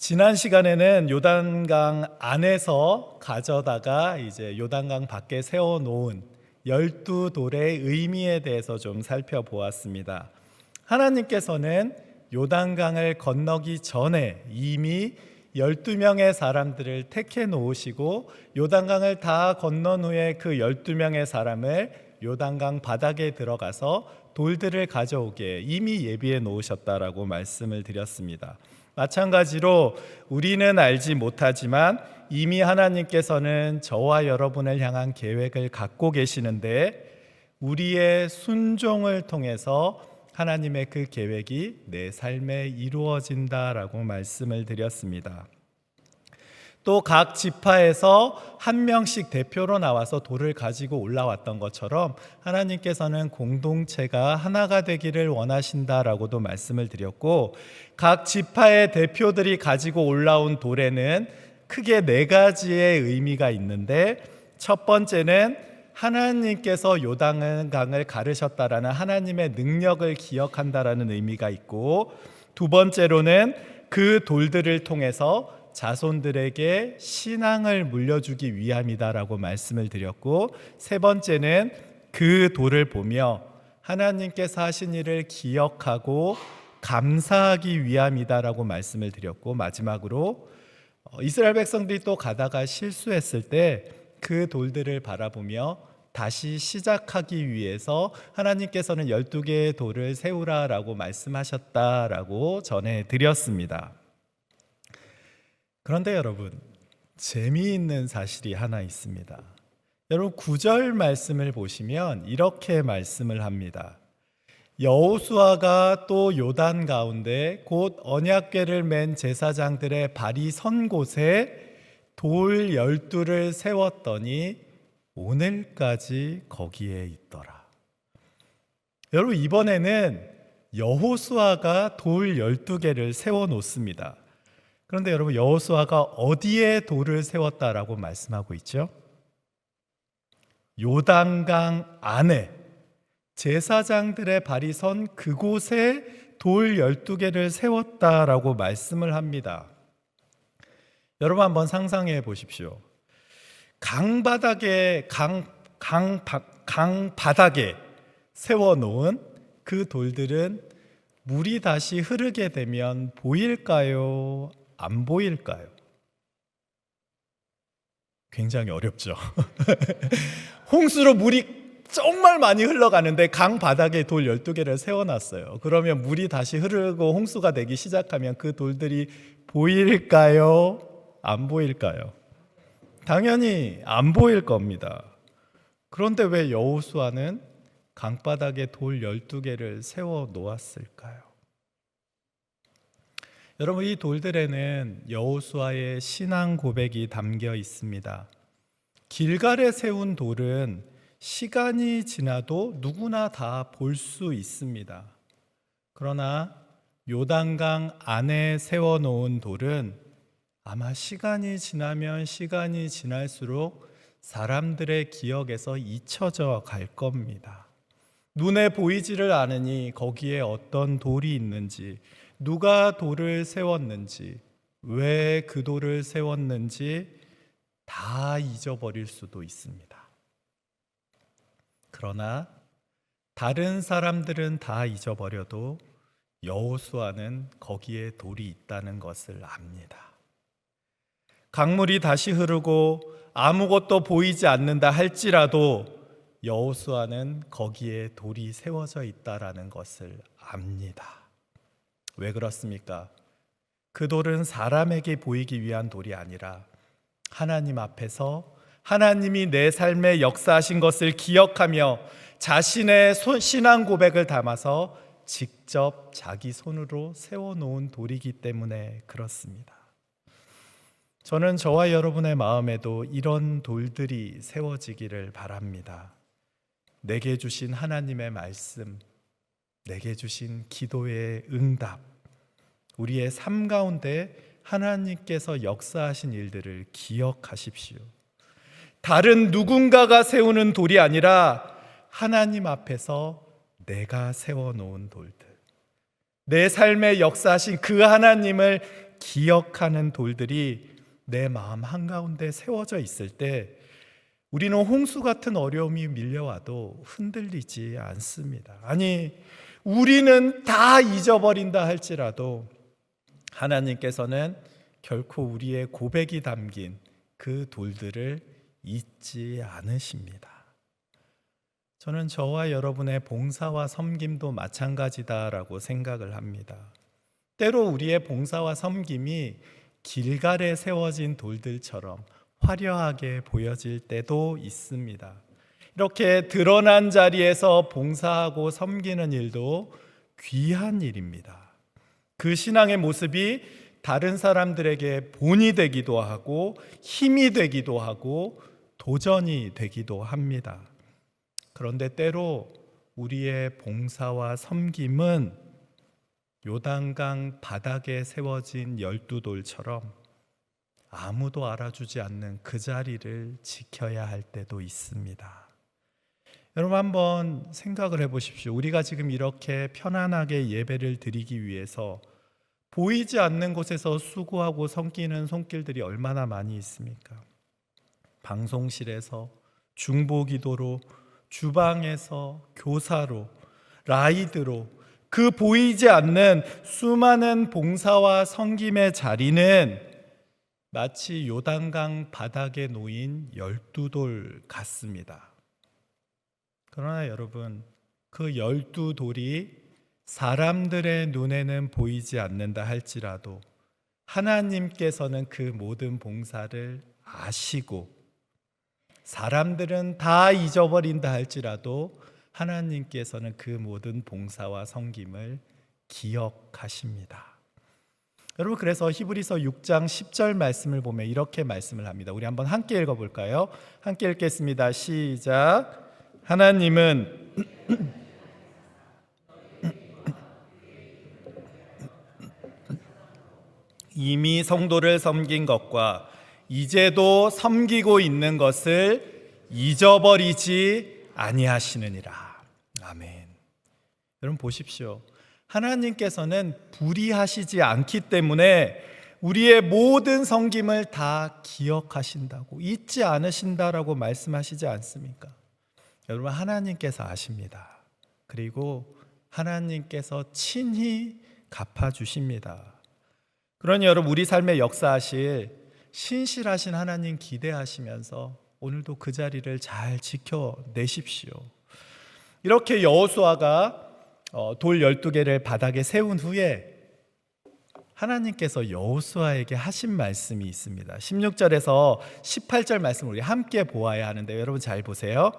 지난 시간에는 요단강 안에서 가져다가 이제 요단강 밖에 세워놓은 12돌의 의미에 대해서 좀 살펴보았습니다. 하나님께서는 요단강을 건너기 전에 이미 12명의 사람들을 택해 놓으시고 요단강을 다 건넌 후에 그 12명의 사람을 요단강 바닥에 들어가서 돌들을 가져오게 이미 예비해 놓으셨다라고 말씀을 드렸습니다. 마찬가지로 우리는 알지 못하지만 이미 하나님께서는 저와 여러분을 향한 계획을 갖고 계시는데 우리의 순종을 통해서 하나님의 그 계획이 내 삶에 이루어진다라고 말씀을 드렸습니다. 또 각 지파에서 한 명씩 대표로 나와서 돌을 가지고 올라왔던 것처럼 하나님께서는 공동체가 하나가 되기를 원하신다라고도 말씀을 드렸고, 각 지파의 대표들이 가지고 올라온 돌에는 크게 4가지의 의미가 있는데, 첫 번째는 하나님께서 요단강을 가르셨다라는 하나님의 능력을 기억한다라는 의미가 있고, 두 번째로는 그 돌들을 통해서 자손들에게 신앙을 물려주기 위함이다라고 말씀을 드렸고, 세 번째는 그 돌을 보며 하나님께서 하신 일을 기억하고 감사하기 위함이다라고 말씀을 드렸고, 마지막으로 이스라엘 백성들이 또 가다가 실수했을 때 그 돌들을 바라보며 다시 시작하기 위해서 하나님께서는 12개의 돌을 세우라라고 말씀하셨다라고 전해드렸습니다. 그런데 여러분, 재미있는 사실이 하나 있습니다. 여러분, 9절 말씀을 보시면 이렇게 말씀을 합니다. 여호수아가 또 요단 가운데 곧 언약궤를 맨 제사장들의 발이 선 곳에 돌 12를 세웠더니 오늘까지 거기에 있더라. 여러분, 이번에는 여호수아가 돌 12개를 세워 놓습니다. 그런데 여러분, 여호수아가 어디에 돌을 세웠다라고 말씀하고 있죠? 요단강 안에 제사장들의 발이 선 그곳에 돌 12개를 세웠다라고 말씀을 합니다. 여러분, 한번 상상해 보십시오. 강 바닥에 세워놓은 그 돌들은 물이 다시 흐르게 되면 보일까요? 안 보일까요? 굉장히 어렵죠. 홍수로 물이 정말 많이 흘러가는데 강 바닥에 돌 12개를 세워놨어요. 그러면 물이 다시 흐르고 홍수가 되기 시작하면 그 돌들이 보일까요? 안 보일까요? 당연히 안 보일 겁니다. 그런데 왜 여호수아는 강바닥에 돌 12개를 세워 놓았을까요? 여러분, 이 돌들에는 여호수아의 신앙 고백이 담겨 있습니다. 길갈에 세운 돌은 시간이 지나도 누구나 다 볼 수 있습니다. 그러나 요단강 안에 세워놓은 돌은 아마 시간이 지날수록 사람들의 기억에서 잊혀져 갈 겁니다. 눈에 보이지를 않으니 거기에 어떤 돌이 있는지, 누가 돌을 세웠는지, 왜 그 돌을 세웠는지 다 잊어버릴 수도 있습니다. 그러나 다른 사람들은 다 잊어버려도 여호수아는 거기에 돌이 있다는 것을 압니다. 강물이 다시 흐르고 아무것도 보이지 않는다 할지라도 여호수아는 거기에 돌이 세워져 있다라는 것을 압니다. 왜 그렇습니까? 그 돌은 사람에게 보이기 위한 돌이 아니라 하나님 앞에서 하나님이 내 삶에 역사하신 것을 기억하며 자신의 신앙 고백을 담아서 직접 자기 손으로 세워놓은 돌이기 때문에 그렇습니다. 저는 저와 여러분의 마음에도 이런 돌들이 세워지기를 바랍니다. 내게 주신 하나님의 말씀, 내게 주신 기도의 응답, 우리의 삶 가운데 하나님께서 역사하신 일들을 기억하십시오. 다른 누군가가 세우는 돌이 아니라 하나님 앞에서 내가 세워놓은 돌들, 내 삶에 역사하신 그 하나님을 기억하는 돌들이 내 마음 한가운데 세워져 있을 때 우리는 홍수 같은 어려움이 밀려와도 흔들리지 않습니다. 아니, 우리는 다 잊어버린다 할지라도 하나님께서는 결코 우리의 고백이 담긴 그 돌들을 잊지 않으십니다. 저는 저와 여러분의 봉사와 섬김도 마찬가지다라고 생각을 합니다. 때로 우리의 봉사와 섬김이 길갈에 세워진 돌들처럼 화려하게 보여질 때도 있습니다. 이렇게 드러난 자리에서 봉사하고 섬기는 일도 귀한 일입니다. 그 신앙의 모습이 다른 사람들에게 본이 되기도 하고 힘이 되기도 하고 도전이 되기도 합니다. 그런데 때로 우리의 봉사와 섬김은 요단강 바닥에 세워진 12돌처럼 아무도 알아주지 않는 그 자리를 지켜야 할 때도 있습니다. 여러분 한번 생각을 해보십시오. 우리가 지금 이렇게 편안하게 예배를 드리기 위해서 보이지 않는 곳에서 수고하고 섬기는 손길들이 얼마나 많이 있습니까? 방송실에서, 중보기도로, 주방에서, 교사로, 라이드로 그 보이지 않는 수많은 봉사와 섬김의 자리는 마치 요단강 바닥에 놓인 12돌 같습니다. 그러나 여러분, 그 12돌이 사람들의 눈에는 보이지 않는다 할지라도 하나님께서는 그 모든 봉사를 아시고 사람들은 다 잊어버린다 할지라도 하나님께서는 그 모든 봉사와 섬김을 기억하십니다. 여러분, 그래서 히브리서 6장 10절 말씀을 보면 이렇게 말씀을 합니다. 우리 한번 함께 읽어볼까요? 함께 읽겠습니다. 시작. 하나님은 이미 성도를 섬긴 것과 이제도 섬기고 있는 것을 잊어버리지 아니하시느니라. 아멘. 여러분 보십시오. 하나님께서는 불의하시지 않기 때문에 우리의 모든 섬김을 다 기억하신다고, 잊지 않으신다라고 말씀하시지 않습니까? 여러분, 하나님께서 아십니다. 그리고 하나님께서 친히 갚아주십니다. 그러니 여러분, 우리 삶에 역사하실 신실하신 하나님 기대하시면서 오늘도 그 자리를 잘 지켜내십시오. 이렇게 여호수아가 돌 12개를 바닥에 세운 후에 하나님께서 여호수아에게 하신 말씀이 있습니다. 16절에서 18절 말씀을 우리 함께 보아야 하는데 여러분 잘 보세요.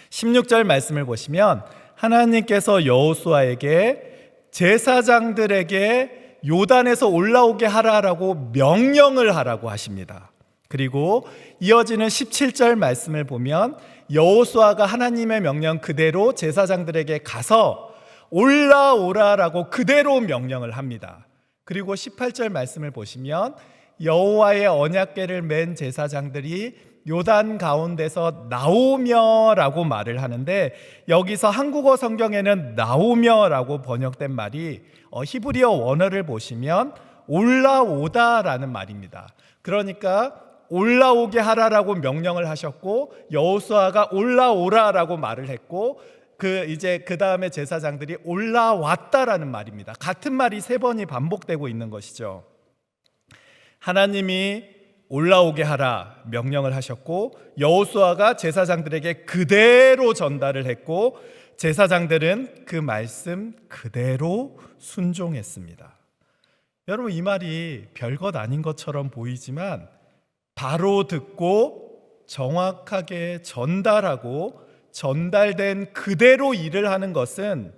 16절 말씀을 보시면 하나님께서 여호수아에게 제사장들에게 요단에서 올라오게 하라라고 명령을 하라고 하십니다. 그리고 이어지는 17절 말씀을 보면 여호수아가 하나님의 명령 그대로 제사장들에게 가서 올라오라라고 그대로 명령을 합니다. 그리고 18절 말씀을 보시면 여호와의 언약궤를 맨 제사장들이 요단 가운데서 나오며라고 말을 하는데, 여기서 한국어 성경에는 나오며라고 번역된 말이 히브리어 원어를 보시면 올라오다라는 말입니다. 그러니까 올라오게 하라라고 명령을 하셨고 여호수아가 올라오라라고 말을 했고 그 다음에 제사장들이 올라왔다라는 말입니다. 같은 말이 3번이 반복되고 있는 것이죠. 하나님이 올라오게 하라 명령을 하셨고 여호수아가 제사장들에게 그대로 전달을 했고 제사장들은 그 말씀 그대로 순종했습니다. 여러분, 이 말이 별것 아닌 것처럼 보이지만 바로 듣고 정확하게 전달하고 전달된 그대로 일을 하는 것은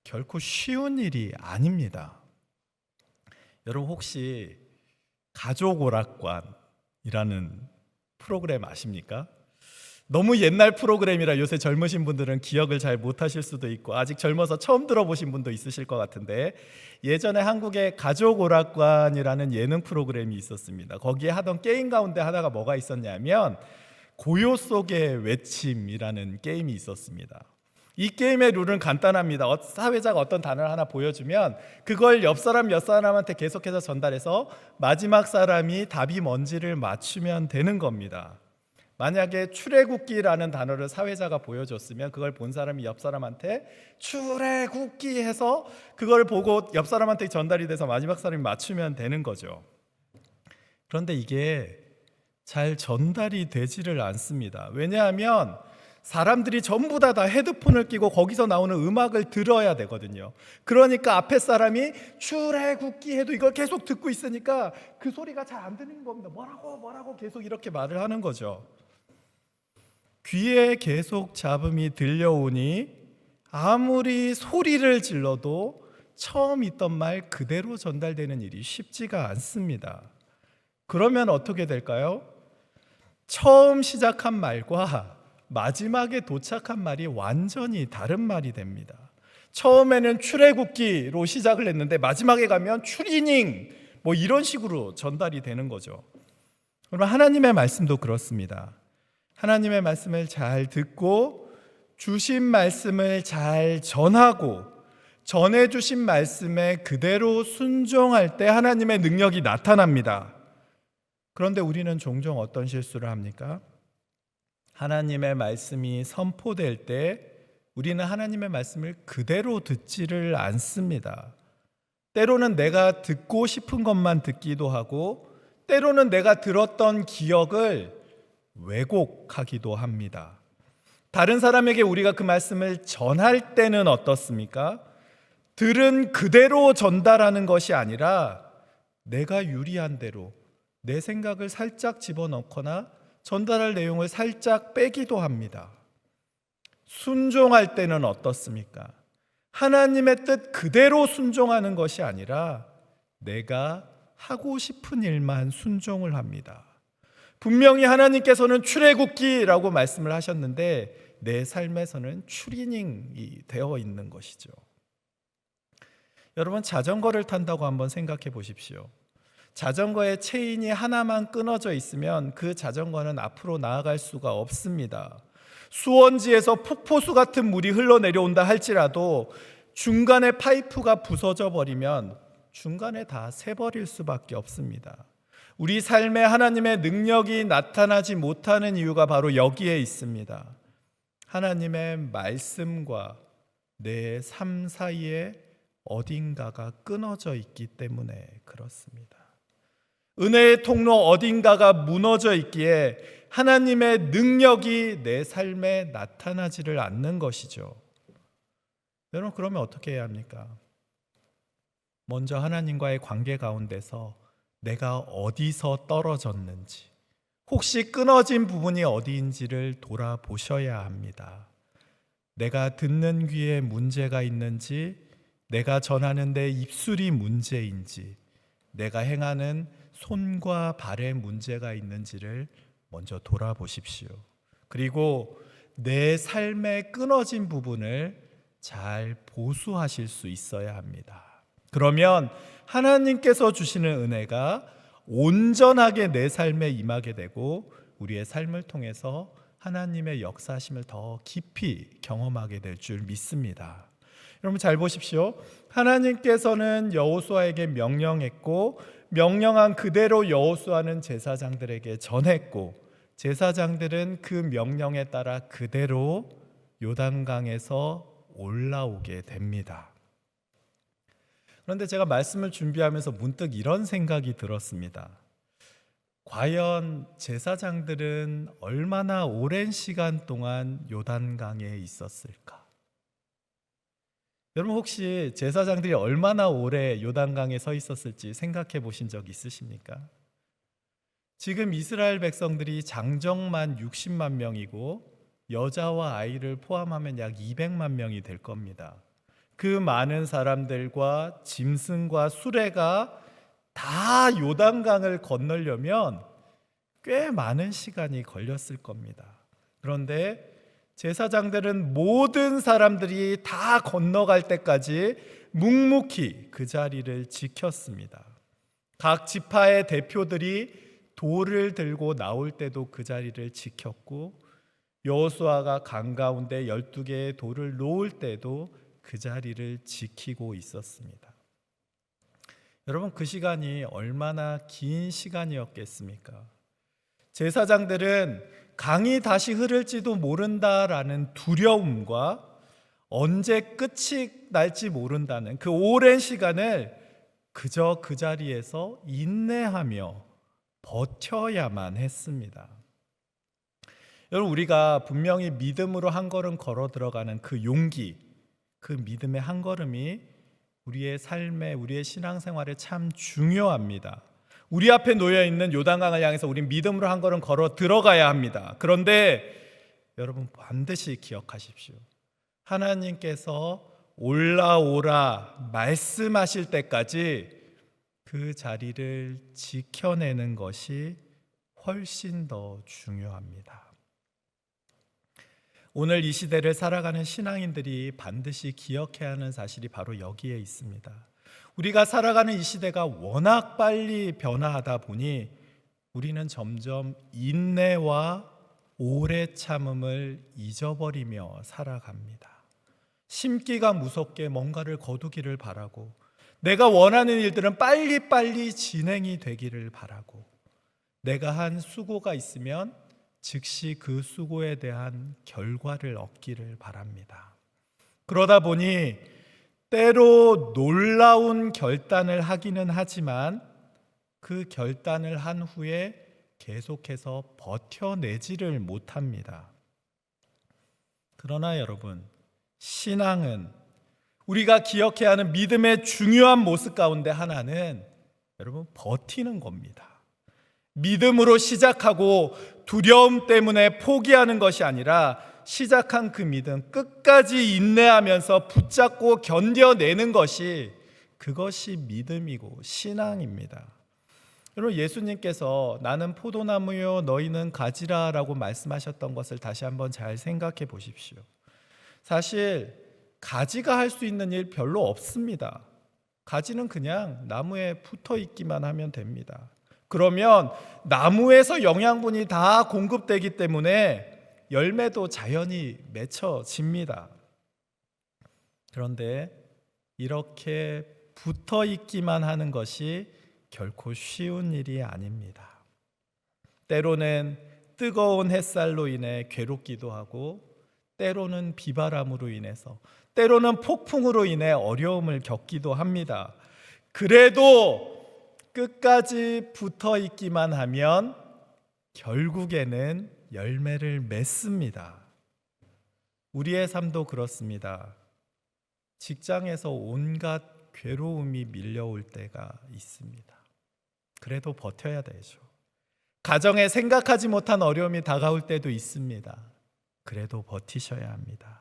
결코 쉬운 일이 아닙니다. 여러분, 혹시 가족 오락관이라는 프로그램 아십니까? 너무 옛날 프로그램이라 요새 젊으신 분들은 기억을 잘 못하실 수도 있고 아직 젊어서 처음 들어보신 분도 있으실 것 같은데, 예전에 한국에 가족 오락관이라는 예능 프로그램이 있었습니다. 거기에 하던 게임 가운데 하나가 뭐가 있었냐면 고요 속의 외침이라는 게임이 있었습니다. 이 게임의 룰은 간단합니다. 사회자가 어떤 단어를 하나 보여주면 그걸 옆 사람한테 계속해서 전달해서 마지막 사람이 답이 뭔지를 맞추면 되는 겁니다. 만약에 출애굽기라는 단어를 사회자가 보여줬으면 그걸 본 사람이 옆 사람한테 출애굽기 해서 그걸 보고 옆 사람한테 전달이 돼서 마지막 사람이 맞추면 되는 거죠. 그런데 이게 잘 전달이 되지를 않습니다. 왜냐하면 사람들이 전부 다 헤드폰을 끼고 거기서 나오는 음악을 들어야 되거든요. 그러니까 앞에 사람이 출애굽기 해도 이걸 계속 듣고 있으니까 그 소리가 잘 안 들리는 겁니다. 뭐라고 계속 이렇게 말을 하는 거죠. 귀에 계속 잡음이 들려오니 아무리 소리를 질러도 처음 있던 말 그대로 전달되는 일이 쉽지가 않습니다. 그러면 어떻게 될까요? 처음 시작한 말과 마지막에 도착한 말이 완전히 다른 말이 됩니다. 처음에는 출애굽기로 시작을 했는데 마지막에 가면 출이닝 이런 식으로 전달이 되는 거죠. 그러면 하나님의 말씀도 그렇습니다. 하나님의 말씀을 잘 듣고 주신 말씀을 잘 전하고 전해주신 말씀에 그대로 순종할 때 하나님의 능력이 나타납니다. 그런데 우리는 종종 어떤 실수를 합니까? 하나님의 말씀이 선포될 때 우리는 하나님의 말씀을 그대로 듣지를 않습니다. 때로는 내가 듣고 싶은 것만 듣기도 하고 때로는 내가 들었던 기억을 왜곡하기도 합니다. 다른 사람에게 우리가 그 말씀을 전할 때는 어떻습니까? 들은 그대로 전달하는 것이 아니라 내가 유리한 대로 내 생각을 살짝 집어넣거나 전달할 내용을 살짝 빼기도 합니다. 순종할 때는 어떻습니까? 하나님의 뜻 그대로 순종하는 것이 아니라 내가 하고 싶은 일만 순종을 합니다. 분명히 하나님께서는 출애굽기라고 말씀을 하셨는데 내 삶에서는 추리닝이 되어 있는 것이죠. 여러분, 자전거를 탄다고 한번 생각해 보십시오. 자전거의 체인이 하나만 끊어져 있으면 그 자전거는 앞으로 나아갈 수가 없습니다. 수원지에서 폭포수 같은 물이 흘러내려온다 할지라도 중간에 파이프가 부서져 버리면 중간에 다 새버릴 수밖에 없습니다. 우리 삶에 하나님의 능력이 나타나지 못하는 이유가 바로 여기에 있습니다. 하나님의 말씀과 내 삶 사이에 어딘가가 끊어져 있기 때문에 그렇습니다. 은혜의 통로 어딘가가 무너져 있기에 하나님의 능력이 내 삶에 나타나지를 않는 것이죠. 여러분, 그러면 어떻게 해야 합니까? 먼저 하나님과의 관계 가운데서 내가 어디서 떨어졌는지, 혹시 끊어진 부분이 어디인지를 돌아보셔야 합니다. 내가 듣는 귀에 문제가 있는지, 내가 전하는 데 입술이 문제인지, 내가 행하는 손과 발에 문제가 있는지를 먼저 돌아보십시오. 그리고 내 삶의 끊어진 부분을 잘 보수하실 수 있어야 합니다. 그러면 하나님께서 주시는 은혜가 온전하게 내 삶에 임하게 되고 우리의 삶을 통해서 하나님의 역사심을 더 깊이 경험하게 될 줄 믿습니다. 여러분, 잘 보십시오. 하나님께서는 여호수아에게 명령했고 명령한 그대로 여호수아는 제사장들에게 전했고 제사장들은 그 명령에 따라 그대로 요단강에서 올라오게 됩니다. 그런데 제가 말씀을 준비하면서 문득 이런 생각이 들었습니다. 과연 제사장들은 얼마나 오랜 시간 동안 요단강에 있었을까? 여러분, 혹시 제사장들이 얼마나 오래 요단강에 서 있었을지 생각해 보신 적 있으십니까? 지금 이스라엘 백성들이 장정만 60만 명이고 여자와 아이를 포함하면 약 200만 명이 될 겁니다. 그 많은 사람들과 짐승과 수레가 다 요단강을 건너려면 꽤 많은 시간이 걸렸을 겁니다. 그런데 제사장들은 모든 사람들이 다 건너갈 때까지 묵묵히 그 자리를 지켰습니다. 각 지파의 대표들이 돌을 들고 나올 때도 그 자리를 지켰고 여호수아가 강 가운데 12개의 돌을 놓을 때도 그 자리를 지키고 있었습니다. 여러분, 그 시간이 얼마나 긴 시간이었겠습니까? 제사장들은 강이 다시 흐를지도 모른다라는 두려움과 언제 끝이 날지 모른다는 그 오랜 시간을 그저 그 자리에서 인내하며 버텨야만 했습니다. 여러분, 우리가 분명히 믿음으로 한 걸음 걸어 들어가는 그 용기, 그 믿음의 한 걸음이 우리의 삶에, 우리의 신앙생활에 참 중요합니다. 우리 앞에 놓여 있는 요단강을 향해서 우린 믿음으로 한 걸음 걸어 들어가야 합니다. 그런데 여러분, 반드시 기억하십시오. 하나님께서 올라오라 말씀하실 때까지 그 자리를 지켜내는 것이 훨씬 더 중요합니다. 오늘 이 시대를 살아가는 신앙인들이 반드시 기억해야 하는 사실이 바로 여기에 있습니다. 우리가 살아가는 이 시대가 워낙 빨리 변화하다 보니 우리는 점점 인내와 오래 참음을 잊어버리며 살아갑니다. 심기가 무섭게 뭔가를 거두기를 바라고, 내가 원하는 일들은 빨리빨리 진행이 되기를 바라고, 내가 한 수고가 있으면 즉시 그 수고에 대한 결과를 얻기를 바랍니다. 그러다 보니 때로 놀라운 결단을 하기는 하지만 그 결단을 한 후에 계속해서 버텨내지를 못합니다. 그러나 여러분, 신앙은, 우리가 기억해야 하는 믿음의 중요한 모습 가운데 하나는 여러분, 버티는 겁니다. 믿음으로 시작하고 두려움 때문에 포기하는 것이 아니라 시작한 그 믿음 끝까지 인내하면서 붙잡고 견뎌내는 것이, 그것이 믿음이고 신앙입니다. 여러분, 예수님께서 나는 포도나무요 너희는 가지라 라고 말씀하셨던 것을 다시 한번 잘 생각해 보십시오. 사실 가지가 할 수 있는 일 별로 없습니다. 가지는 그냥 나무에 붙어 있기만 하면 됩니다. 그러면 나무에서 영양분이 다 공급되기 때문에 열매도 자연히 맺혀집니다. 그런데 이렇게 붙어 있기만 하는 것이 결코 쉬운 일이 아닙니다. 때로는 뜨거운 햇살로 인해 괴롭기도 하고, 때로는 비바람으로 인해서, 때로는 폭풍으로 인해 어려움을 겪기도 합니다. 그래도 끝까지 붙어 있기만 하면 결국에는 열매를 맺습니다. 우리의 삶도 그렇습니다. 직장에서 온갖 괴로움이 밀려올 때가 있습니다. 그래도 버텨야 되죠. 가정에 생각하지 못한 어려움이 다가올 때도 있습니다. 그래도 버티셔야 합니다.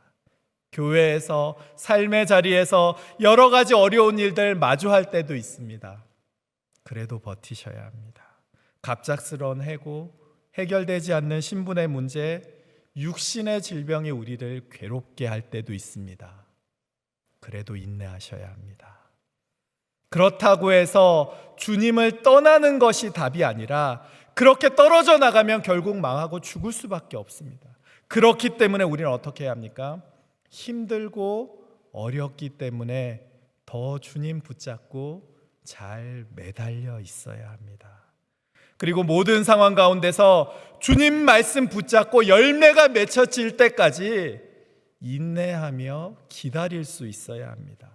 교회에서, 삶의 자리에서 여러 가지 어려운 일들 마주할 때도 있습니다. 그래도 버티셔야 합니다. 갑작스러운 해고, 해결되지 않는 신분의 문제, 육신의 질병이 우리를 괴롭게 할 때도 있습니다. 그래도 인내하셔야 합니다. 그렇다고 해서 주님을 떠나는 것이 답이 아니라, 그렇게 떨어져 나가면 결국 망하고 죽을 수밖에 없습니다. 그렇기 때문에 우리는 어떻게 해야 합니까? 힘들고 어렵기 때문에 더 주님 붙잡고 잘 매달려 있어야 합니다. 그리고 모든 상황 가운데서 주님 말씀 붙잡고 열매가 맺혀질 때까지 인내하며 기다릴 수 있어야 합니다.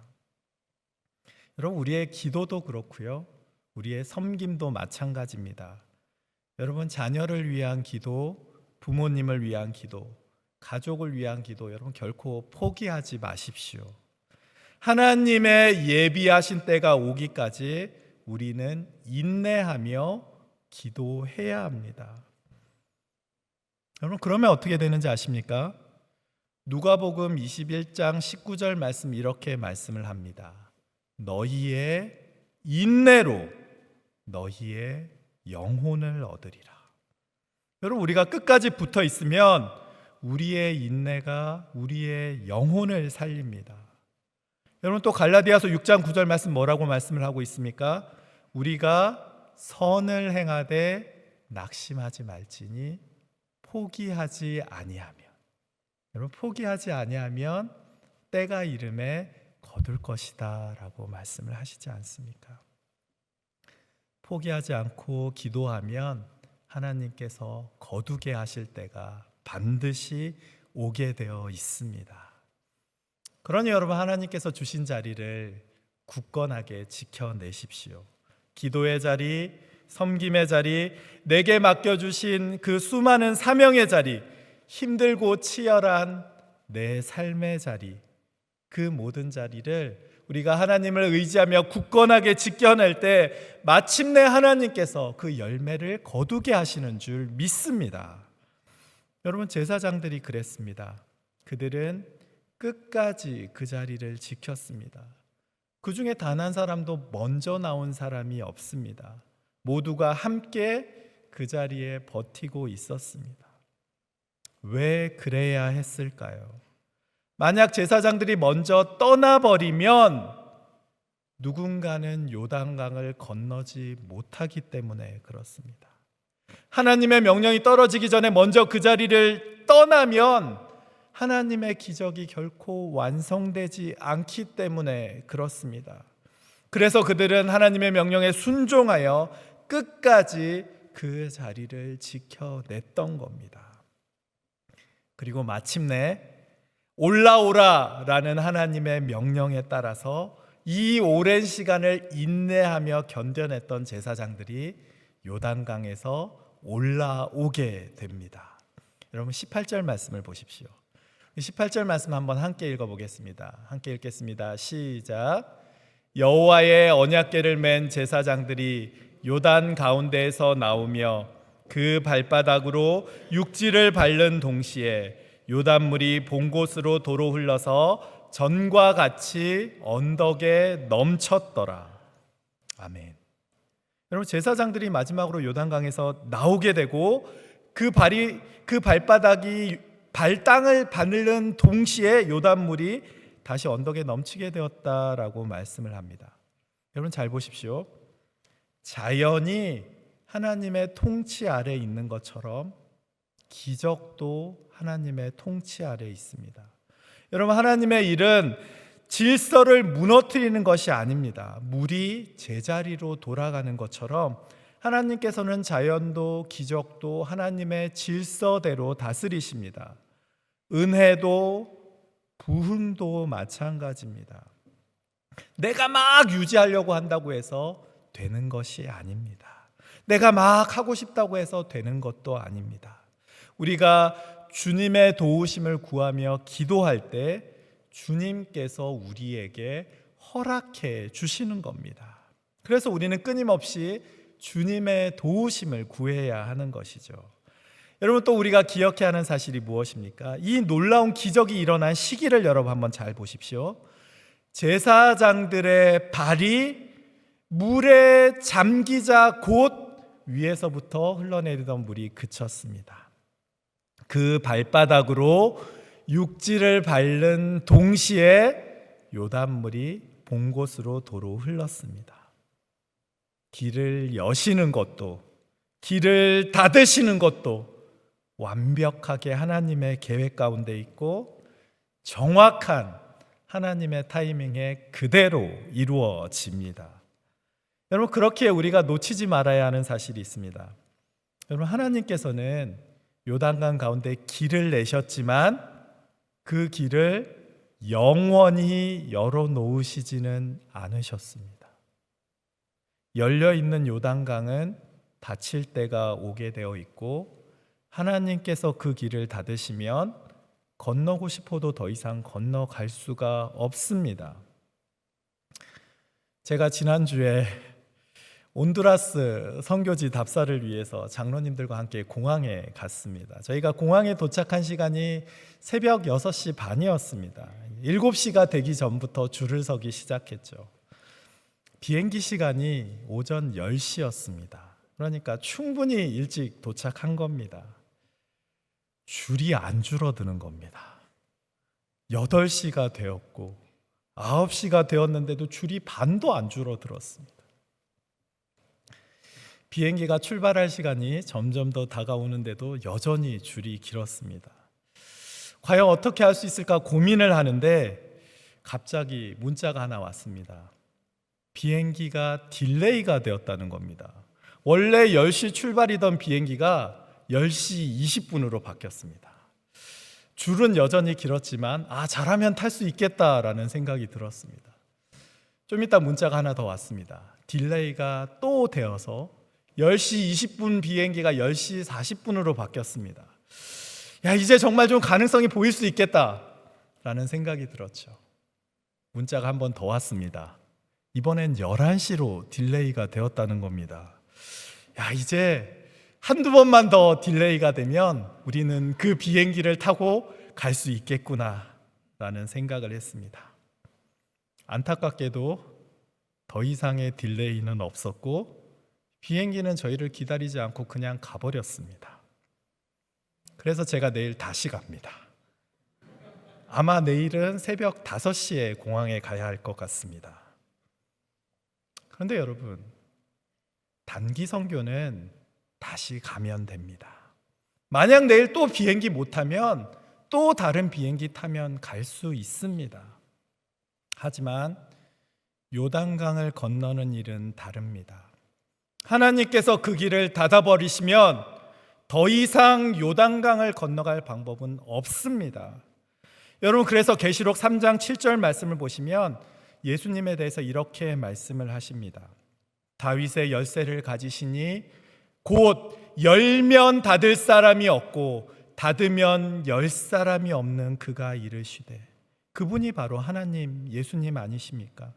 여러분, 우리의 기도도 그렇고요, 우리의 섬김도 마찬가지입니다. 여러분, 자녀를 위한 기도, 부모님을 위한 기도, 가족을 위한 기도, 여러분 결코 포기하지 마십시오. 하나님의 예비하신 때가 오기까지 우리는 인내하며 기도해야 합니다. 여러분, 그러면 어떻게 되는지 아십니까? 누가복음 21장 19절 말씀, 이렇게 말씀을 합니다. 너희의 인내로 너희의 영혼을 얻으리라. 여러분, 우리가 끝까지 붙어 있으면 우리의 인내가 우리의 영혼을 살립니다. 여러분, 또 갈라디아서 6장 9절 말씀 뭐라고 말씀을 하고 있습니까? 우리가 선을 행하되 낙심하지 말지니 포기하지 아니하며. 여러분, 포기하지 아니하면 때가 이름에 거둘 것이다 라고 말씀을 하시지 않습니까? 포기하지 않고 기도하면 하나님께서 거두게 하실 때가 반드시 오게 되어 있습니다. 그러니 여러분, 하나님께서 주신 자리를 굳건하게 지켜내십시오. 기도의 자리, 섬김의 자리, 내게 맡겨주신 그 수많은 사명의 자리, 힘들고 치열한 내 삶의 자리, 그 모든 자리를 우리가 하나님을 의지하며 굳건하게 지켜낼 때 마침내 하나님께서 그 열매를 거두게 하시는 줄 믿습니다. 여러분, 제사장들이 그랬습니다. 그들은 끝까지 그 자리를 지켰습니다. 그 중에 단 한 사람도 먼저 나온 사람이 없습니다. 모두가 함께 그 자리에 버티고 있었습니다. 왜 그래야 했을까요? 만약 제사장들이 먼저 떠나버리면 누군가는 요단강을 건너지 못하기 때문에 그렇습니다. 하나님의 명령이 떨어지기 전에 먼저 그 자리를 떠나면 하나님의 기적이 결코 완성되지 않기 때문에 그렇습니다. 그래서 그들은 하나님의 명령에 순종하여 끝까지 그 자리를 지켜냈던 겁니다. 그리고 마침내 올라오라라는 하나님의 명령에 따라서 이 오랜 시간을 인내하며 견뎌냈던 제사장들이 요단강에서 올라오게 됩니다. 여러분, 18절 말씀을 보십시오. 18절 말씀 한번 함께 읽어보겠습니다. 함께 읽겠습니다. 시작. 여호와의 언약궤를 맨 제사장들이 요단 가운데에서 나오며 그 발바닥으로 육지를 밟는 동시에 요단물이 본 곳으로 도로 흘러서 전과 같이 언덕에 넘쳤더라. 아멘. 여러분, 제사장들이 마지막으로 요단강에서 나오게 되고 그 발바닥이 발땅을 밟는 동시에 요단물이 다시 언덕에 넘치게 되었다라고 말씀을 합니다. 여러분, 잘 보십시오. 자연이 하나님의 통치 아래 있는 것처럼 기적도 하나님의 통치 아래 있습니다. 여러분, 하나님의 일은 질서를 무너뜨리는 것이 아닙니다. 물이 제자리로 돌아가는 것처럼 하나님께서는 자연도 기적도 하나님의 질서대로 다스리십니다. 은혜도 부흥도 마찬가지입니다. 내가 막 유지하려고 한다고 해서 되는 것이 아닙니다. 내가 막 하고 싶다고 해서 되는 것도 아닙니다. 우리가 주님의 도우심을 구하며 기도할 때 주님께서 우리에게 허락해 주시는 겁니다. 그래서 우리는 끊임없이 주님의 도우심을 구해야 하는 것이죠. 여러분, 또 우리가 기억해야 하는 사실이 무엇입니까? 이 놀라운 기적이 일어난 시기를 여러분 한번 잘 보십시오. 제사장들의 발이 물에 잠기자 곧 위에서부터 흘러내리던 물이 그쳤습니다. 그 발바닥으로 육지를 밟는 동시에 요단물이 본 곳으로 도로 흘렀습니다. 길을 여시는 것도, 길을 닫으시는 것도 완벽하게 하나님의 계획 가운데 있고 정확한 하나님의 타이밍에 그대로 이루어집니다. 여러분, 그렇게 우리가 놓치지 말아야 하는 사실이 있습니다. 여러분, 하나님께서는 요단강 가운데 길을 내셨지만 그 길을 영원히 열어놓으시지는 않으셨습니다. 열려있는 요단강은 닫힐 때가 오게 되어 있고 하나님께서 그 길을 닫으시면 건너고 싶어도 더 이상 건너갈 수가 없습니다. 제가 지난주에 온두라스 선교지 답사를 위해서 장로님들과 함께 공항에 갔습니다. 저희가 공항에 도착한 시간이 새벽 6시 반이었습니다. 7시가 되기 전부터 줄을 서기 시작했죠. 비행기 시간이 오전 10시였습니다. 그러니까 충분히 일찍 도착한 겁니다. 줄이 안 줄어드는 겁니다. 8시가 되었고 9시가 되었는데도 줄이 반도 안 줄어들었습니다. 비행기가 출발할 시간이 점점 더 다가오는데도 여전히 줄이 길었습니다. 과연 어떻게 할 수 있을까 고민을 하는데 갑자기 문자가 하나 왔습니다. 비행기가 딜레이가 되었다는 겁니다. 원래 10시 출발이던 비행기가 10시 20분으로 바뀌었습니다. 줄은 여전히 길었지만 잘하면 탈 수 있겠다라는 생각이 들었습니다. 좀 이따 문자가 하나 더 왔습니다. 딜레이가 또 되어서 10시 20분 비행기가 10시 40분으로 바뀌었습니다. 이제 정말 좀 가능성이 보일 수 있겠다라는 생각이 들었죠. 문자가 한 번 더 왔습니다. 이번엔 11시로 딜레이가 되었다는 겁니다. 이제 한두 번만 더 딜레이가 되면 우리는 그 비행기를 타고 갈 수 있겠구나라는 생각을 했습니다. 안타깝게도 더 이상의 딜레이는 없었고 비행기는 저희를 기다리지 않고 그냥 가버렸습니다. 그래서 제가 내일 다시 갑니다. 아마 내일은 새벽 5시에 공항에 가야 할 것 같습니다. 그런데 여러분, 단기 선교는 다시 가면 됩니다. 만약 내일 또 비행기 못 타면 또 다른 비행기 타면 갈 수 있습니다. 하지만 요단강을 건너는 일은 다릅니다. 하나님께서 그 길을 닫아버리시면 더 이상 요단강을 건너갈 방법은 없습니다. 여러분, 그래서 계시록 3장 7절 말씀을 보시면 예수님에 대해서 이렇게 말씀을 하십니다. 다윗의 열쇠를 가지시니 곧 열면 닫을 사람이 없고 닫으면 열 사람이 없는 그가 이르시되. 그분이 바로 하나님, 예수님 아니십니까?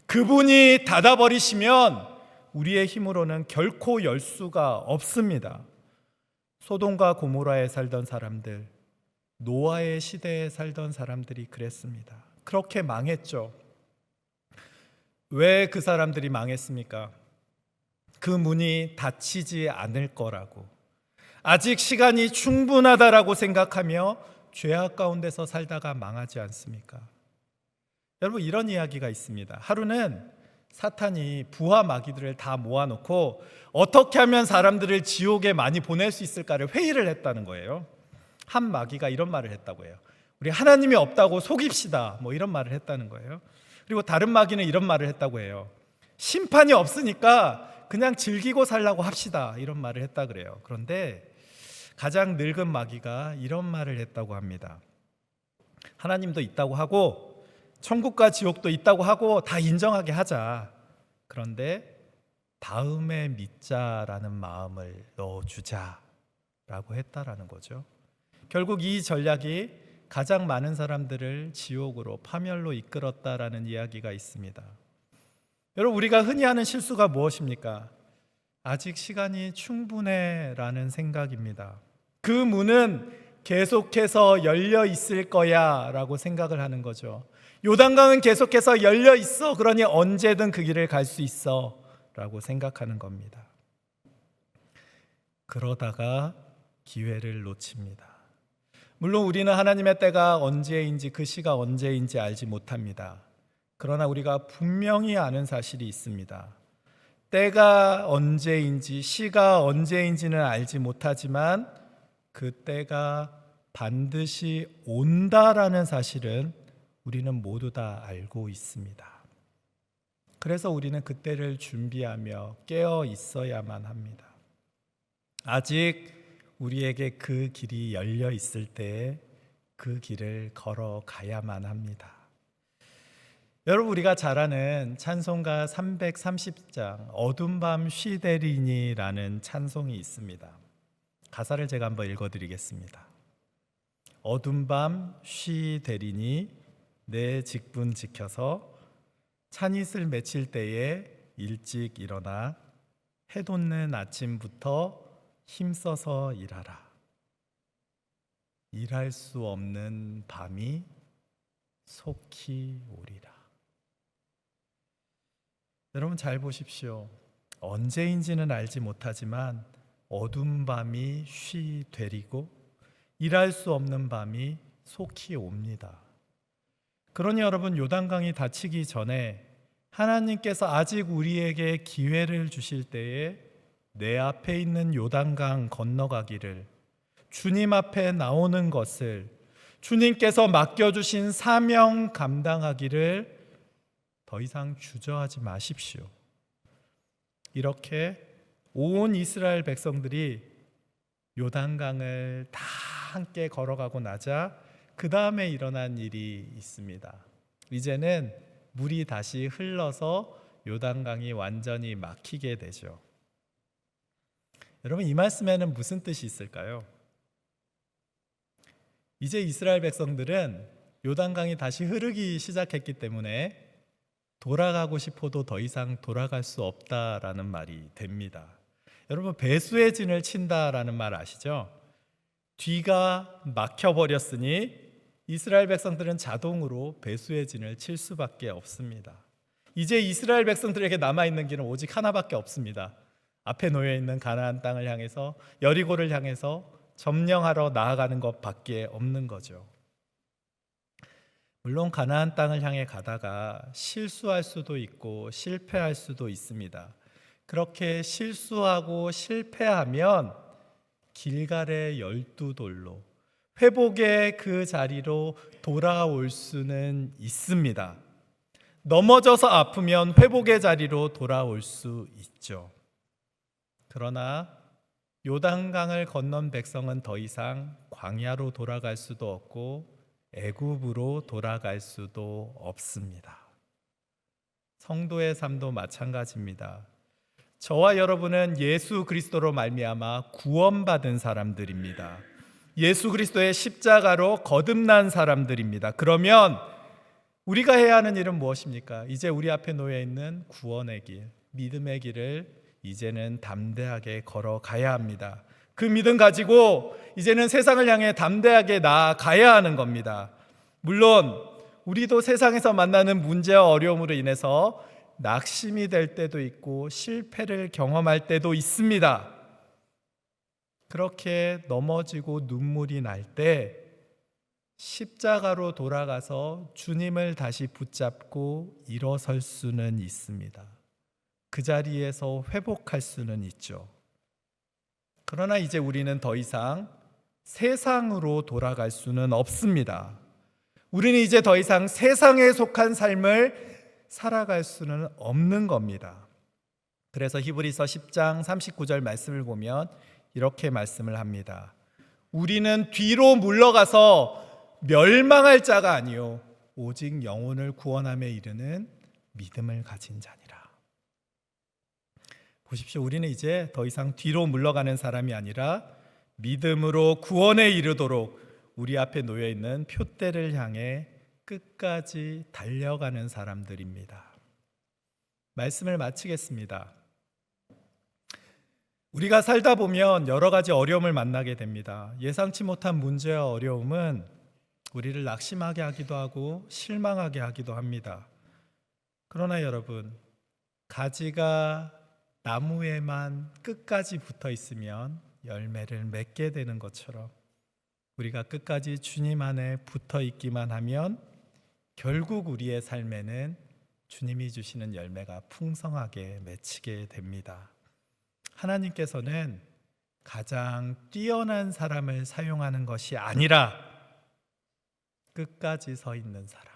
그분이 닫아버리시면 우리의 힘으로는 결코 열 수가 없습니다. 소돔과 고모라에 살던 사람들, 노아의 시대에 살던 사람들이 그랬습니다. 그렇게 망했죠. 왜 그 사람들이 망했습니까? 그 문이 닫히지 않을 거라고, 아직 시간이 충분하다라고 생각하며 죄악 가운데서 살다가 망하지 않습니까? 여러분, 이런 이야기가 있습니다. 하루는 사탄이 부하 마귀들을 다 모아놓고 어떻게 하면 사람들을 지옥에 많이 보낼 수 있을까를 회의를 했다는 거예요. 한 마귀가 이런 말을 했다고 해요. 우리 하나님이 없다고 속입시다, 이런 말을 했다는 거예요. 그리고 다른 마귀는 이런 말을 했다고 해요. 심판이 없으니까 그냥 즐기고 살라고 합시다, 이런 말을 했다 그래요. 그런데 가장 늙은 마귀가 이런 말을 했다고 합니다. 하나님도 있다고 하고 천국과 지옥도 있다고 하고 다 인정하게 하자. 그런데 다음에 믿자라는 마음을 넣어주자라고 했다라는 거죠. 결국 이 전략이 가장 많은 사람들을 지옥으로, 파멸로 이끌었다라는 이야기가 있습니다. 여러분, 우리가 흔히 하는 실수가 무엇입니까? 아직 시간이 충분해 라는 생각입니다. 그 문은 계속해서 열려 있을 거야 라고 생각을 하는 거죠. 요단강은 계속해서 열려 있어, 그러니 언제든 그 길을 갈 수 있어 라고 생각하는 겁니다. 그러다가 기회를 놓칩니다. 물론 우리는 하나님의 때가 언제인지, 그 시가 언제인지 알지 못합니다. 그러나 우리가 분명히 아는 사실이 있습니다. 때가 언제인지, 시가 언제인지는 알지 못하지만 그 때가 반드시 온다라는 사실은 우리는 모두 다 알고 있습니다. 그래서 우리는 그때를 준비하며 깨어 있어야만 합니다. 아직 우리에게 그 길이 열려 있을 때 그 길을 걸어가야만 합니다. 여러분, 우리가 잘 아는 찬송가 330장 어둠 밤 쉬되리니라는 찬송이 있습니다. 가사를 제가 한번 읽어드리겠습니다. 어둠 밤 쉬되리니 내 직분 지켜서 찬이슬 맺힐 때에 일찍 일어나 해 돋는 아침부터 힘써서 일하라. 일할 수 없는 밤이 속히 오리라. 여러분, 잘 보십시오. 언제인지는 알지 못하지만 어두운 밤이 쉬 되리고 일할 수 없는 밤이 속히 옵니다. 그러니 여러분, 요단강이 닫히기 전에 하나님께서 아직 우리에게 기회를 주실 때에 내 앞에 있는 요단강 건너가기를, 주님 앞에 나오는 것을, 주님께서 맡겨주신 사명 감당하기를 더 이상 주저하지 마십시오. 이렇게 온 이스라엘 백성들이 요단강을 다 함께 걸어가고 나자 그 다음에 일어난 일이 있습니다. 이제는 물이 다시 흘러서 요단강이 완전히 막히게 되죠. 여러분, 이 말씀에는 무슨 뜻이 있을까요? 이제 이스라엘 백성들은 요단강이 다시 흐르기 시작했기 때문에 돌아가고 싶어도 더 이상 돌아갈 수 없다라는 말이 됩니다. 여러분, 배수의 진을 친다라는 말 아시죠? 뒤가 막혀버렸으니 이스라엘 백성들은 자동으로 배수의 진을 칠 수밖에 없습니다. 이제 이스라엘 백성들에게 남아있는 길은 오직 하나밖에 없습니다. 앞에 놓여있는 가나안 땅을 향해서, 여리고를 향해서 점령하러 나아가는 것밖에 없는 거죠. 물론 가나안 땅을 향해 가다가 실수할 수도 있고 실패할 수도 있습니다. 그렇게 실수하고 실패하면 길갈의 12돌로 회복의 그 자리로 돌아올 수는 있습니다. 넘어져서 아프면 회복의 자리로 돌아올 수 있죠. 그러나 요단강을 건넌 백성은 더 이상 광야로 돌아갈 수도 없고 애굽으로 돌아갈 수도 없습니다. 성도의 삶도 마찬가지입니다. 저와 여러분은 예수 그리스도로 말미암아 구원받은 사람들입니다. 예수 그리스도의 십자가로 거듭난 사람들입니다. 그러면 우리가 해야 하는 일은 무엇입니까? 이제 우리 앞에 놓여 있는 구원의 길, 믿음의 길을 이제는 담대하게 걸어가야 합니다. 그 믿음 가지고 이제는 세상을 향해 담대하게 나아가야 하는 겁니다. 물론 우리도 세상에서 만나는 문제와 어려움으로 인해서 낙심이 될 때도 있고 실패를 경험할 때도 있습니다. 그렇게 넘어지고 눈물이 날 때 십자가로 돌아가서 주님을 다시 붙잡고 일어설 수는 있습니다. 그 자리에서 회복할 수는 있죠. 그러나 이제 우리는 더 이상 세상으로 돌아갈 수는 없습니다. 우리는 이제 더 이상 세상에 속한 삶을 살아갈 수는 없는 겁니다. 그래서 히브리서 10장 39절 말씀을 보면 이렇게 말씀을 합니다. 우리는 뒤로 물러가서 멸망할 자가 아니요 오직 영혼을 구원함에 이르는 믿음을 가진 자니라. 보십시오. 우리는 이제 더 이상 뒤로 물러가는 사람이 아니라 믿음으로 구원에 이르도록 우리 앞에 놓여 있는 표대를 향해 끝까지 달려가는 사람들입니다. 말씀을 마치겠습니다. 우리가 살다 보면 여러 가지 어려움을 만나게 됩니다. 예상치 못한 문제와 어려움은 우리를 낙심하게 하기도 하고 실망하게 하기도 합니다. 그러나 여러분, 가지가 나무에만 끝까지 붙어 있으면 열매를 맺게 되는 것처럼 우리가 끝까지 주님 안에 붙어 있기만 하면 결국 우리의 삶에는 주님이 주시는 열매가 풍성하게 맺히게 됩니다. 하나님께서는 가장 뛰어난 사람을 사용하는 것이 아니라 끝까지 서 있는 사람,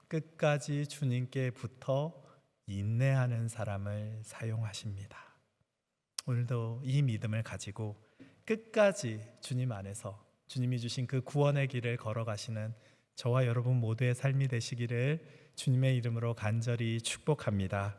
끝까지 주님께 붙어 인내하는 사람을 사용하십니다. 오늘도 이 믿음을 가지고 끝까지 주님 안에서 주님이 주신 그 구원의 길을 걸어가시는 저와 여러분 모두의 삶이 되시기를 주님의 이름으로 간절히 축복합니다.